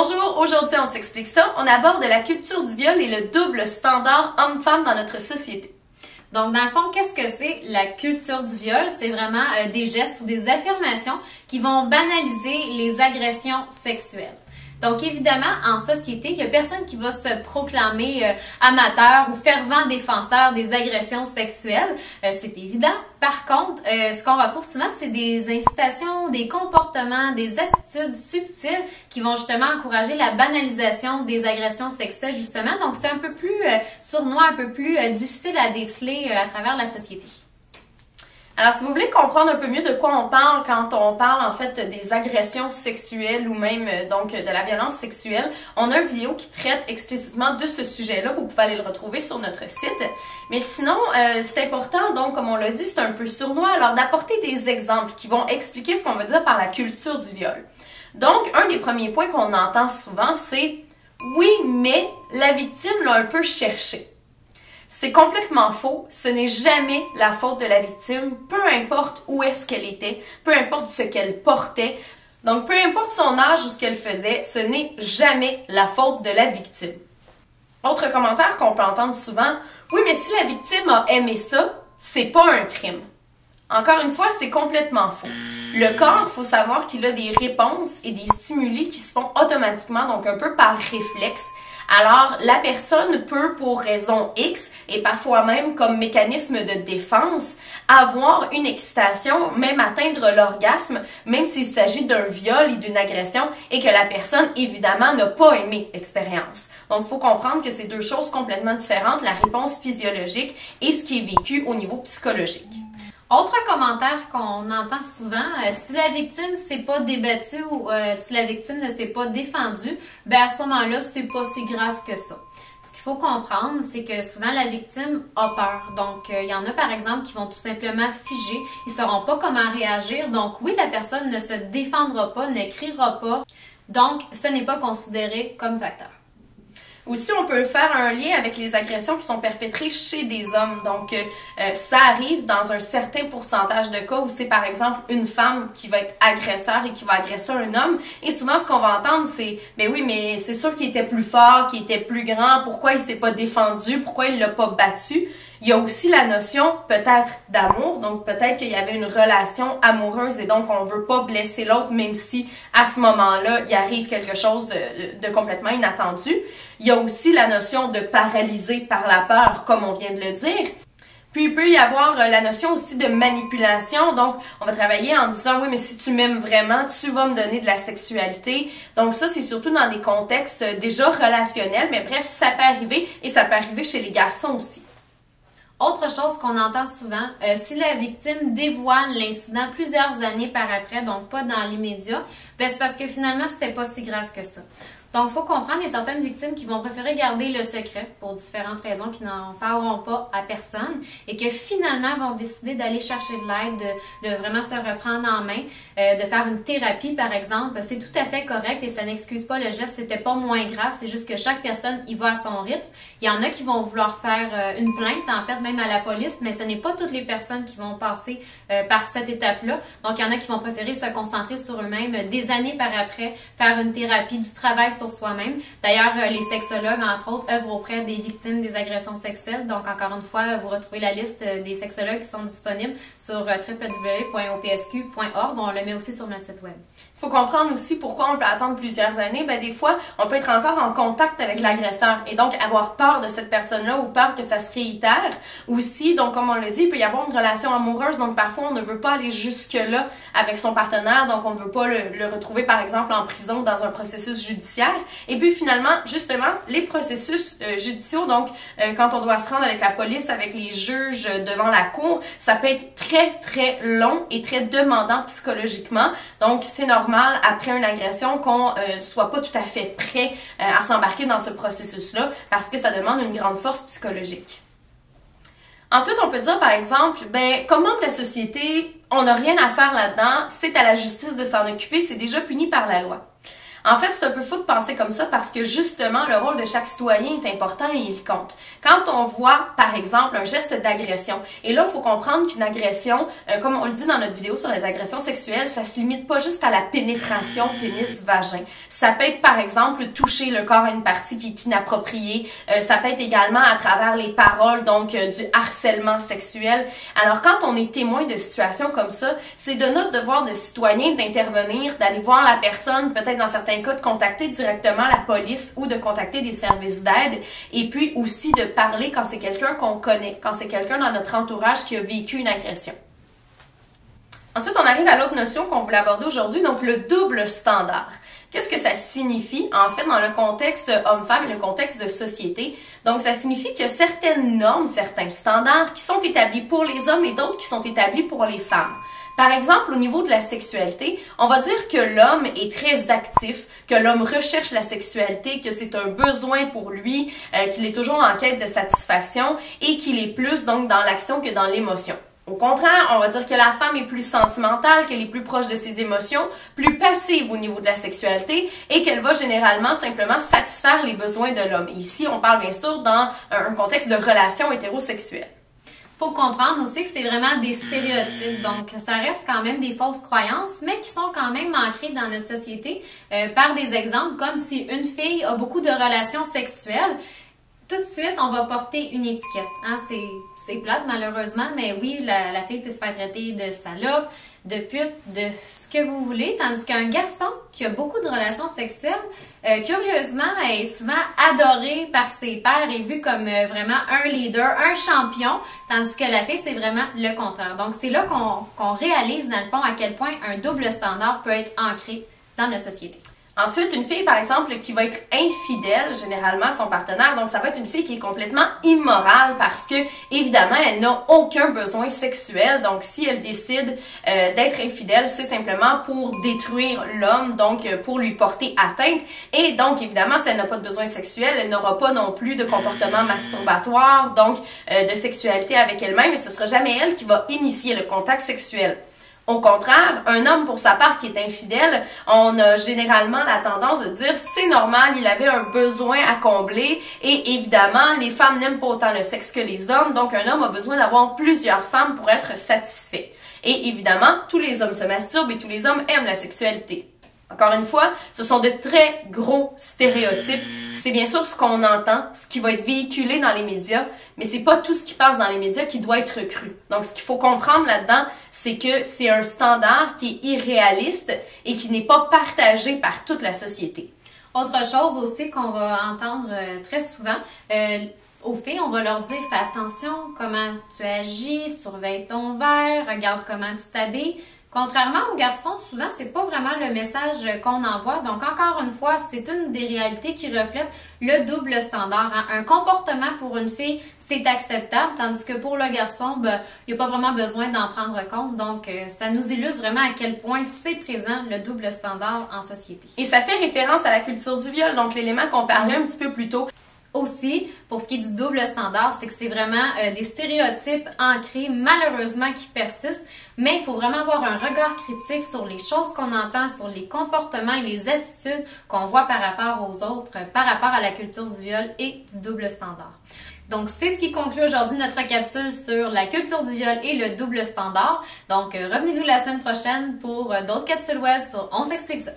Bonjour, aujourd'hui on s'explique ça. On aborde la culture du viol et le double standard homme-femme dans notre société. Donc, dans le fond, qu'est-ce que c'est la culture du viol? C'est vraiment des gestes ou des affirmations qui vont banaliser les agressions sexuelles. Donc, évidemment, en société, il n'y a personne qui va se proclamer amateur ou fervent défenseur des agressions sexuelles. C'est évident. Par contre, ce qu'on retrouve souvent, c'est des incitations, des comportements, des attitudes subtiles qui vont justement encourager la banalisation des agressions sexuelles, justement. Donc, c'est un peu plus sournois, un peu plus difficile à déceler à travers la société. Alors, si vous voulez comprendre un peu mieux de quoi on parle quand on parle en fait des agressions sexuelles ou même donc de la violence sexuelle, on a une vidéo qui traite explicitement de ce sujet-là. Vous pouvez aller le retrouver sur notre site. Mais sinon, c'est important, donc comme on l'a dit, c'est un peu sournois, alors d'apporter des exemples qui vont expliquer ce qu'on veut dire par la culture du viol. Donc, un des premiers points qu'on entend souvent, c'est « oui, mais la victime l'a un peu cherché ». C'est complètement faux. Ce n'est jamais la faute de la victime, peu importe où est-ce qu'elle était, peu importe ce qu'elle portait. Donc, peu importe son âge ou ce qu'elle faisait, ce n'est jamais la faute de la victime. Autre commentaire qu'on peut entendre souvent, oui, mais si la victime a aimé ça, c'est pas un crime. Encore une fois, c'est complètement faux. Le corps, il faut savoir qu'il a des réponses et des stimuli qui se font automatiquement, donc un peu par réflexe. Alors, la personne peut, pour raison X, et parfois même comme mécanisme de défense, avoir une excitation, même atteindre l'orgasme, même s'il s'agit d'un viol et d'une agression, et que la personne, évidemment, n'a pas aimé l'expérience. Donc, il faut comprendre que c'est deux choses complètement différentes, la réponse physiologique et ce qui est vécu au niveau psychologique. Autre commentaire qu'on entend souvent, si la victime s'est pas débattue ou si la victime ne s'est pas défendue, ben à ce moment-là, c'est pas si grave que ça. Ce qu'il faut comprendre, c'est que souvent la victime a peur. Donc, il y en a par exemple qui vont tout simplement figer, ils sauront pas comment réagir. Donc oui, la personne ne se défendra pas, ne criera pas. Donc, ce n'est pas considéré comme facteur. Aussi, on peut faire un lien avec les agressions qui sont perpétrées chez des hommes. Donc, ça arrive dans un certain pourcentage de cas où c'est par exemple une femme qui va être agresseur et qui va agresser un homme. Et souvent, ce qu'on va entendre, c'est « ben oui, mais c'est sûr qu'il était plus fort, qu'il était plus grand, pourquoi il s'est pas défendu, pourquoi il l'a pas battu ?» Il y a aussi la notion peut-être d'amour, donc peut-être qu'il y avait une relation amoureuse et donc on veut pas blesser l'autre même si à ce moment-là, il arrive quelque chose de complètement inattendu. Il y a aussi la notion de paralyser par la peur, comme on vient de le dire. Puis il peut y avoir la notion aussi de manipulation, donc on va travailler en disant « oui, mais si tu m'aimes vraiment, tu vas me donner de la sexualité ». Donc ça, c'est surtout dans des contextes déjà relationnels, mais bref, ça peut arriver et ça peut arriver chez les garçons aussi. Autre chose qu'on entend souvent, si la victime dévoile l'incident plusieurs années par après, donc pas dans l'immédiat, ben c'est parce que finalement, c'était pas si grave que ça. Donc, il faut comprendre, il y a certaines victimes qui vont préférer garder le secret pour différentes raisons, qui n'en parleront pas à personne et que finalement vont décider d'aller chercher de l'aide, de vraiment se reprendre en main, de faire une thérapie par exemple. C'est tout à fait correct et ça n'excuse pas le geste, c'était pas moins grave, c'est juste que chaque personne y va à son rythme. Il y en a qui vont vouloir faire une plainte, en fait, même à la police, mais ce n'est pas toutes les personnes qui vont passer par cette étape-là. Donc, il y en a qui vont préférer se concentrer sur eux-mêmes des années par après, faire une thérapie, du travail sur soi-même. D'ailleurs, les sexologues, entre autres, œuvrent auprès des victimes des agressions sexuelles. Donc, encore une fois, vous retrouvez la liste des sexologues qui sont disponibles sur www.opsq.org. On le met aussi sur notre site web. Il faut comprendre aussi pourquoi on peut attendre plusieurs années. Ben, des fois, on peut être encore en contact avec l'agresseur et donc avoir peur de cette personne-là ou peur que ça se réitère. Aussi, donc comme on l'a dit, il peut y avoir une relation amoureuse. Donc, parfois, on ne veut pas aller jusque-là avec son partenaire. Donc, on ne veut pas le retrouver, par exemple, en prison dans un processus judiciaire. Et puis, finalement, justement, les processus judiciaux, donc, quand on doit se rendre avec la police, avec les juges devant la cour, ça peut être très, très long et très demandant psychologiquement. Donc, c'est normal après une agression qu'on soit pas tout à fait prêt à s'embarquer dans ce processus-là parce que ça demande une grande force psychologique. Ensuite, on peut dire par exemple, ben comme membre de la société, on n'a rien à faire là-dedans, c'est à la justice de s'en occuper, c'est déjà puni par la loi. En fait, c'est un peu fou de penser comme ça parce que justement, le rôle de chaque citoyen est important et il compte. Quand on voit, par exemple, un geste d'agression, et là, il faut comprendre qu'une agression, comme on le dit dans notre vidéo sur les agressions sexuelles, ça se limite pas juste à la pénétration pénis-vagin. Ça peut être, par exemple, toucher le corps à une partie qui est inappropriée. Ça peut être également à travers les paroles, donc du harcèlement sexuel. Alors, quand on est témoin de situations comme ça, c'est de notre devoir de citoyen d'intervenir, d'aller voir la personne, peut-être dans certains cas de contacter directement la police ou de contacter des services d'aide et puis aussi de parler quand c'est quelqu'un qu'on connaît, quand c'est quelqu'un dans notre entourage qui a vécu une agression. Ensuite, on arrive à l'autre notion qu'on voulait aborder aujourd'hui, donc le double standard. Qu'est-ce que ça signifie, en fait, dans le contexte homme-femme et le contexte de société? Donc, ça signifie qu'il y a certaines normes, certains standards qui sont établis pour les hommes et d'autres qui sont établis pour les femmes. Par exemple, au niveau de la sexualité, on va dire que l'homme est très actif, que l'homme recherche la sexualité, que c'est un besoin pour lui, qu'il est toujours en quête de satisfaction et qu'il est plus donc dans l'action que dans l'émotion. Au contraire, on va dire que la femme est plus sentimentale, qu'elle est plus proche de ses émotions, plus passive au niveau de la sexualité et qu'elle va généralement simplement satisfaire les besoins de l'homme. Ici, on parle bien sûr dans un contexte de relation hétérosexuelle. Faut comprendre aussi que c'est vraiment des stéréotypes, donc ça reste quand même des fausses croyances, mais qui sont quand même ancrées dans notre société par des exemples comme si une fille a beaucoup de relations sexuelles, tout de suite on va porter une étiquette. Hein? C'est plate malheureusement, mais oui, la fille peut se faire traiter de salope, de pute, de ce que vous voulez, tandis qu'un garçon qui a beaucoup de relations sexuelles, curieusement, est souvent adoré par ses pairs et vu comme vraiment un leader, un champion, tandis que la fille, c'est vraiment le contraire. Donc, c'est là qu'on réalise, dans le fond, à quel point un double standard peut être ancré dans notre société. Ensuite, une fille, par exemple, qui va être infidèle, généralement, à son partenaire, donc ça va être une fille qui est complètement immorale parce que, évidemment, elle n'a aucun besoin sexuel. Donc, si elle décide d'être infidèle, c'est simplement pour détruire l'homme, donc pour lui porter atteinte. Et donc, évidemment, si elle n'a pas de besoin sexuel, elle n'aura pas non plus de comportement masturbatoire, donc de sexualité avec elle-même, et ce sera jamais elle qui va initier le contact sexuel. Au contraire, un homme, pour sa part, qui est infidèle, on a généralement la tendance de dire c'est normal, il avait un besoin à combler et évidemment, les femmes n'aiment pas autant le sexe que les hommes, donc un homme a besoin d'avoir plusieurs femmes pour être satisfait. Et évidemment, tous les hommes se masturbent et tous les hommes aiment la sexualité. Encore une fois, ce sont de très gros stéréotypes. C'est bien sûr ce qu'on entend, ce qui va être véhiculé dans les médias, mais c'est pas tout ce qui passe dans les médias qui doit être cru. Donc, ce qu'il faut comprendre là-dedans, c'est que c'est un standard qui est irréaliste et qui n'est pas partagé par toute la société. Autre chose aussi qu'on va entendre très souvent, aux filles, on va leur dire « Fais attention comment tu agis, surveille ton verre, regarde comment tu t'habilles ». Contrairement aux garçons, souvent, c'est pas vraiment le message qu'on envoie. Donc, encore une fois, c'est une des réalités qui reflète le double standard. Hein. Un comportement pour une fille, c'est acceptable, tandis que pour le garçon, il n'y a pas vraiment besoin d'en prendre compte. Donc, ça nous illustre vraiment à quel point c'est présent le double standard en société. Et ça fait référence à la culture du viol, donc l'élément qu'on parlait un petit peu plus tôt. Aussi, pour ce qui est du double standard, c'est que c'est vraiment des stéréotypes ancrés, malheureusement, qui persistent, mais il faut vraiment avoir un regard critique sur les choses qu'on entend, sur les comportements et les attitudes qu'on voit par rapport aux autres, par rapport à la culture du viol et du double standard. Donc, c'est ce qui conclut aujourd'hui notre capsule sur la culture du viol et le double standard. Donc, revenez-nous la semaine prochaine pour d'autres capsules web sur On s'explique ça.